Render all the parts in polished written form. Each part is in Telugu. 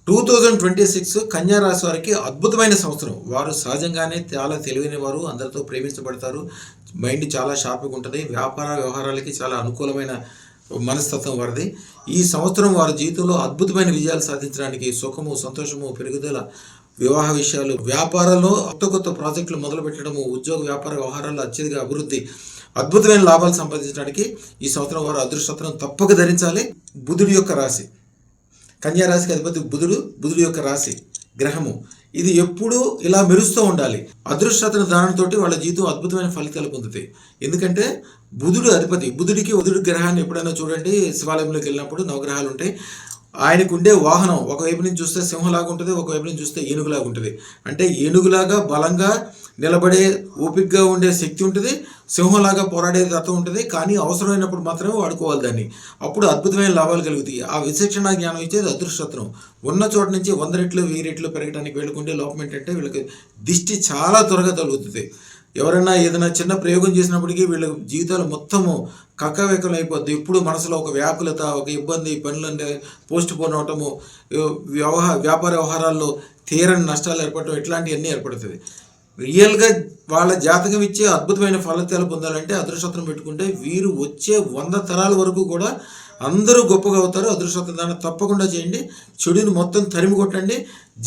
2026 కన్యా రాశి వారికి అద్భుతమైన సంవత్సరం. వారు సహజంగానే చాలా తెలివైన వారు, అందరితో ప్రేమించబడతారు. మైండ్ చాలా షార్ప్గా ఉంటుంది. వ్యాపార వ్యవహారాలకి చాలా అనుకూలమైన మనస్తత్వం వారిది. ఈ సంవత్సరం వారి జీవితంలో అద్భుతమైన విజయాలు సాధించడానికి సుఖము, సంతోషము, పెరుగుదల, వివాహ విషయాలు, వ్యాపారంలో కొత్త కొత్త ప్రాజెక్టులు మొదలు పెట్టడము, ఉద్యోగ వ్యాపార వ్యవహారాల్లో అత్యధిక అభివృద్ధి, అద్భుతమైన లాభాలు సంపాదించడానికి ఈ సంవత్సరం వారు అదృష్టత్వం తప్పక ధరించాలి. బుధుడి యొక్క రాశి, కన్యా రాశికి అధిపతి బుధుడు యొక్క రాశి గ్రహము. ఇది ఎప్పుడూ ఇలా మెరుస్తూ ఉండాలి. అదృష్టతన దానంతోటి వాళ్ళ జీవితం అద్భుతమైన ఫలితాలు పొందుతాయి. ఎందుకంటే బుధుడు అధిపతి. బుధుడి గ్రహాన్ని ఎప్పుడైనా చూడండి, శివాలయంలోకి వెళ్ళినప్పుడు నవగ్రహాలు ఉంటాయి. ఆయనకు ఉండే వాహనం ఒకవైపు నుంచి చూస్తే సింహంలాగా ఉంటుంది, ఒకవైపు నుంచి చూస్తే ఏనుగులాగా ఉంటుంది. అంటే ఏనుగులాగా బలంగా నిలబడే ఓపికగా ఉండే శక్తి ఉంటుంది, సింహంలాగా పోరాడే తత్వం ఉంటుంది. కానీ అవసరమైనప్పుడు మాత్రమే వాడుకోవాలి దాన్ని. అప్పుడు అద్భుతమైన లాభాలు కలుగుతాయి. ఆ విచక్షణ జ్ఞానం ఇచ్చేది అదృష్టత్వం. ఉన్న చోట నుంచి 100 రెట్లు 1000 రెట్లు పెరగడానికి వీళ్ళకుండే లోపం ఏంటంటే వీళ్ళకి దిష్టి చాలా త్వరగా తగులుతుంది. ఎవరైనా ఏదైనా చిన్న ప్రయోగం చేసినప్పటికీ వీళ్ళ జీవితాలు మొత్తము కక్కవెక్కలు అయిపోద్ది. ఎప్పుడు మనసులో ఒక వ్యాకులత, ఒక ఇబ్బంది, పనులంటే పోస్ట్ పోన్ అవటము, వ్యాపార వ్యవహారాల్లో తీరని నష్టాలు ఏర్పడటం, ఇట్లాంటివన్నీ ఏర్పడుతుంది. రియల్గా వాళ్ళ జాతకం ఇచ్చే అద్భుతమైన ఫలితాలు పొందాలంటే అదృష్టం పెట్టుకుంటే వీరు వచ్చే 100 తరాల వరకు కూడా అందరూ గొప్పగా అవుతారు. అదృష్టం దాన్ని తప్పకుండా చేయండి. చెడుని మొత్తం తరిమి కొట్టండి.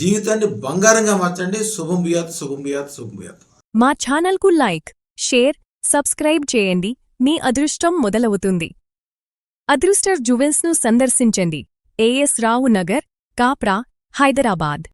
జీవితాన్ని బంగారంగా మార్చండి. శుభం బియాత్, శుభం బియాత్, శుభం బియాత్. మా ఛానల్కు లైక్, షేర్, సబ్స్క్రైబ్ చేయండి. మీ అదృష్టం మొదలవుతుంది. అదృష్ట జ్యువెల్స్ను సందర్శించండి. ఏఎస్ రావు నగర్, కాప్రా, హైదరాబాద్.